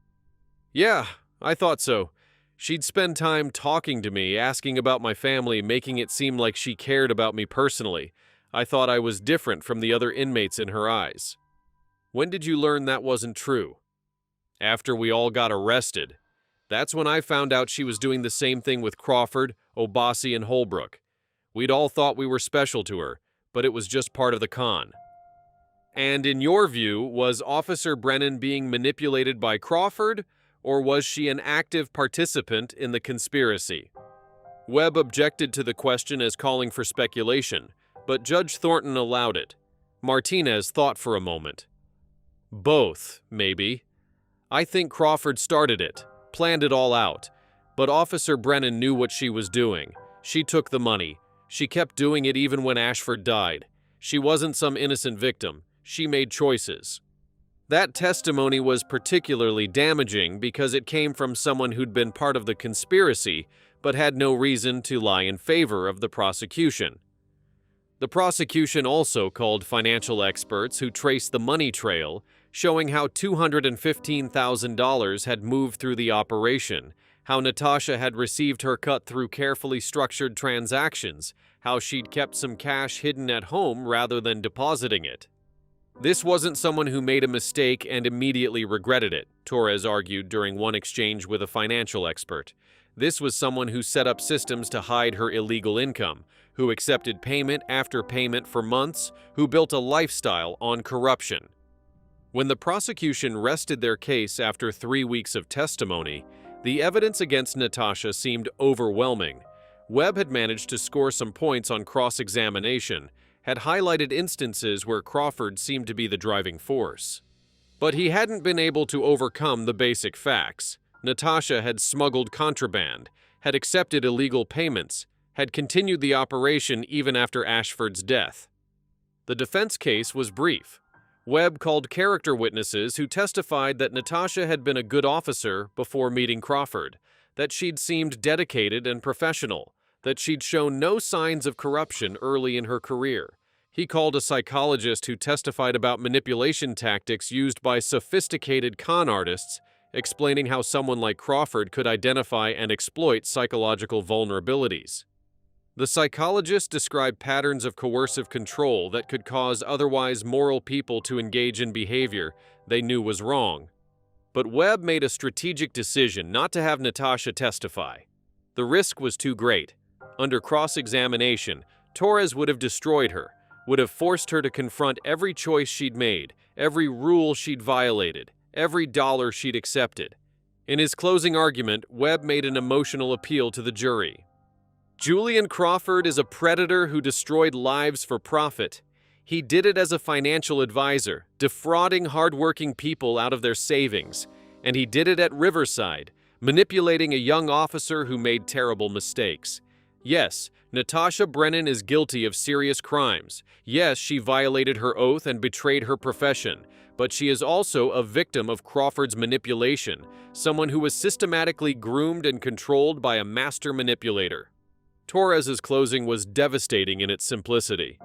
Yeah, I thought so. She'd spend time talking to me, asking about my family, making it seem like she cared about me personally. I thought I was different from the other inmates in her eyes. When did you learn that wasn't true? After we all got arrested. That's when I found out she was doing the same thing with Crawford, Obasi, and Holbrook. We'd all thought we were special to her, but it was just part of the con. And in your view, was Officer Brennan being manipulated by Crawford, or was she an active participant in the conspiracy? Webb objected to the question as calling for speculation, but Judge Thornton allowed it. Martinez thought for a moment. Both, maybe. I think Crawford started it, planned it all out, but Officer Brennan knew what she was doing. She took the money. She kept doing it even when Ashford died. She wasn't some innocent victim. She made choices. That testimony was particularly damaging because it came from someone who'd been part of the conspiracy but had no reason to lie in favor of the prosecution. The prosecution also called financial experts who traced the money trail, showing how $215,000 had moved through the operation, how Natasha had received her cut through carefully structured transactions, how she'd kept some cash hidden at home rather than depositing it. This wasn't someone who made a mistake and immediately regretted it, Torres argued during one exchange with a financial expert. This was someone who set up systems to hide her illegal income, who accepted payment after payment for months, who built a lifestyle on corruption. When the prosecution rested their case after 3 weeks of testimony, the evidence against Natasha seemed overwhelming. Webb had managed to score some points on cross-examination, had highlighted instances where Crawford seemed to be the driving force. But he hadn't been able to overcome the basic facts. Natasha had smuggled contraband, had accepted illegal payments, had continued the operation even after Ashford's death. The defense case was brief. Webb called character witnesses who testified that Natasha had been a good officer before meeting Crawford, that she'd seemed dedicated and professional, that she'd shown no signs of corruption early in her career. He called a psychologist who testified about manipulation tactics used by sophisticated con artists, explaining how someone like Crawford could identify and exploit psychological vulnerabilities. The psychologist described patterns of coercive control that could cause otherwise moral people to engage in behavior they knew was wrong. But Webb made a strategic decision not to have Natasha testify. The risk was too great. Under cross-examination, Torres would have destroyed her, would have forced her to confront every choice she'd made, every rule she'd violated, every dollar she'd accepted. In his closing argument, Webb made an emotional appeal to the jury. Julian Crawford is a predator who destroyed lives for profit. He did it as a financial advisor, defrauding hardworking people out of their savings. And he did it at Riverside, manipulating a young officer who made terrible mistakes. Yes, Natasha Brennan is guilty of serious crimes. Yes, she violated her oath and betrayed her profession. But she is also a victim of Crawford's manipulation, someone who was systematically groomed and controlled by a master manipulator. Torres's closing was devastating in its simplicity.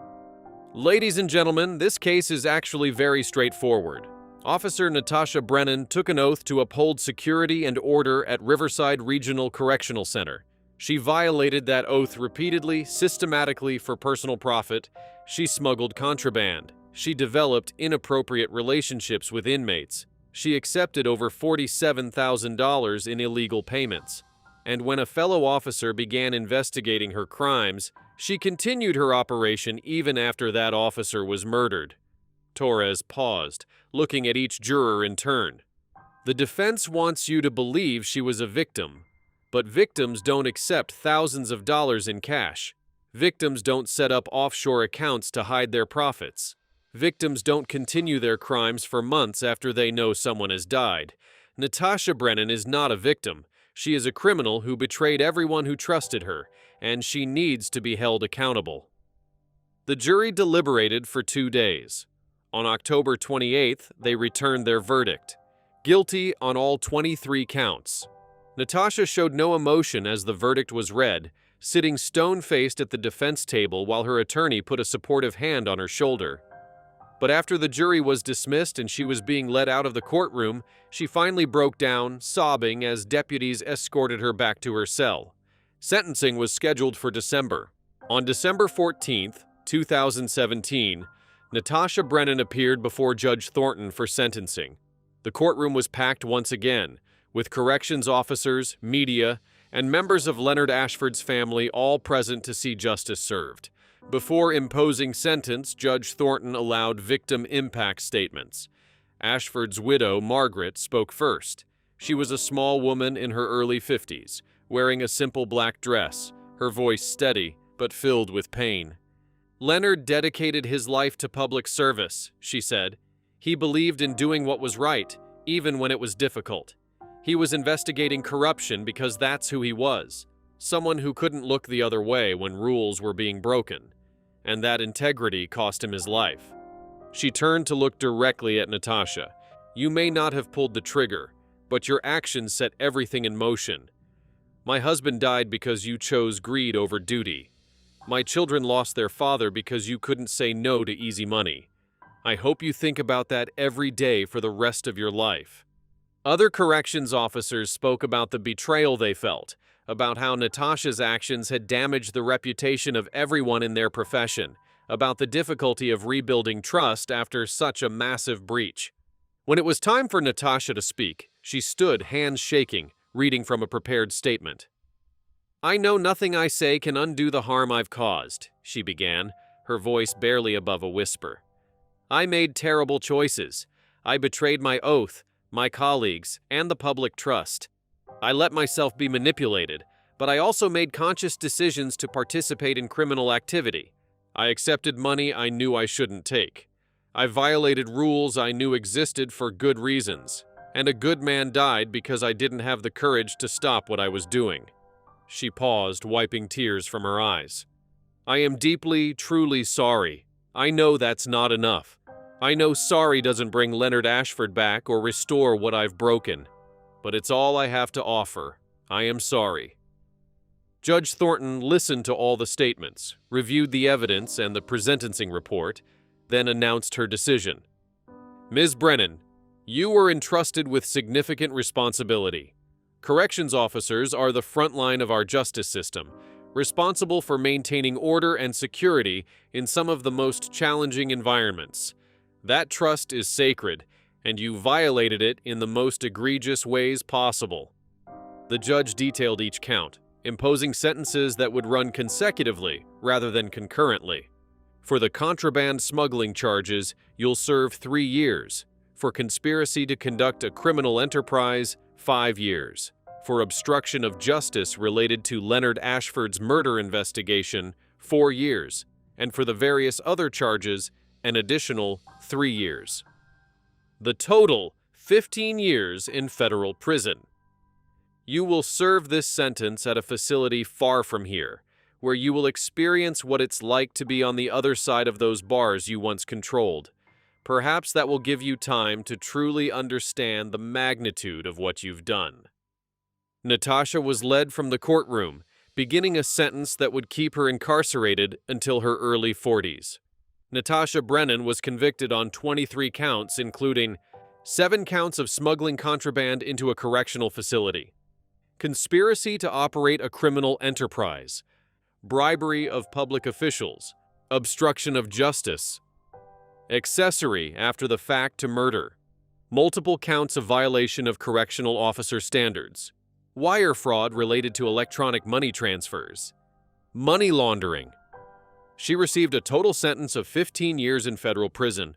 Ladies and gentlemen, this case is actually very straightforward. Officer Natasha Brennan took an oath to uphold security and order at Riverside Regional Correctional Center. She violated that oath repeatedly, systematically for personal profit. She smuggled contraband. She developed inappropriate relationships with inmates. She accepted over $47,000 in illegal payments. And when a fellow officer began investigating her crimes, she continued her operation even after that officer was murdered. Torres paused, looking at each juror in turn. The defense wants you to believe she was a victim, but victims don't accept thousands of dollars in cash. Victims don't set up offshore accounts to hide their profits. Victims don't continue their crimes for months after they know someone has died. Natasha Brennan is not a victim. She is a criminal who betrayed everyone who trusted her, and she needs to be held accountable. The jury deliberated for 2 days. On October 28th, they returned their verdict. Guilty on all 23 counts. Natasha showed no emotion as the verdict was read, sitting stone-faced at the defense table while her attorney put a supportive hand on her shoulder. But after the jury was dismissed and she was being led out of the courtroom, she finally broke down, sobbing as deputies escorted her back to her cell. Sentencing was scheduled for December. On December 14th, 2017, Natasha Brennan appeared before Judge Thornton for sentencing. The courtroom was packed once again, with corrections officers, media, and members of Leonard Ashford's family all present to see justice served. Before imposing sentence, Judge Thornton allowed victim impact statements. Ashford's widow, Margaret, spoke first. She was a small woman in her early 50s, wearing a simple black dress, her voice steady but filled with pain. Leonard dedicated his life to public service, she said. He believed in doing what was right, even when it was difficult. He was investigating corruption because that's who he was, someone who couldn't look the other way when rules were being broken. And that integrity cost him his life. She turned to look directly at Natasha. You may not have pulled the trigger, but your actions set everything in motion. My husband died because you chose greed over duty. My children lost their father because you couldn't say no to easy money. I hope you think about that every day for the rest of your life. Other corrections officers spoke about the betrayal they felt, about how Natasha's actions had damaged the reputation of everyone in their profession, about the difficulty of rebuilding trust after such a massive breach. When it was time for Natasha to speak, she stood, hands shaking, reading from a prepared statement. I know nothing I say can undo the harm I've caused, she began, her voice barely above a whisper. I made terrible choices. I betrayed my oath, my colleagues, and the public trust. I let myself be manipulated, but I also made conscious decisions to participate in criminal activity. I accepted money I knew I shouldn't take. I violated rules I knew existed for good reasons, and a good man died because I didn't have the courage to stop what I was doing. She paused, wiping tears from her eyes. I am deeply, truly sorry. I know that's not enough. I know sorry doesn't bring Leonard Ashford back or restore what I've broken. But it's all I have to offer. I am sorry. Judge Thornton listened to all the statements, reviewed the evidence and the presentencing report, then announced her decision. Ms. Brennan, you were entrusted with significant responsibility. Corrections officers are the front line of our justice system, responsible for maintaining order and security in some of the most challenging environments. That trust is sacred, and you violated it in the most egregious ways possible. The judge detailed each count, imposing sentences that would run consecutively rather than concurrently. For the contraband smuggling charges, you'll serve 3 years. For conspiracy to conduct a criminal enterprise, 5 years. For obstruction of justice related to Leonard Ashford's murder investigation, 4 years. And for the various other charges, an additional 3 years. The total, 15 years in federal prison. You will serve this sentence at a facility far from here, where you will experience what it's like to be on the other side of those bars you once controlled. Perhaps that will give you time to truly understand the magnitude of what you've done. Natasha was led from the courtroom, beginning a sentence that would keep her incarcerated until her early 40s. Natasha Brennan was convicted on 23 counts, including 7 counts of smuggling contraband into a correctional facility, conspiracy to operate a criminal enterprise, bribery of public officials, obstruction of justice, accessory after the fact to murder, multiple counts of violation of correctional officer standards, wire fraud related to electronic money transfers, money laundering. She received a total sentence of 15 years in federal prison,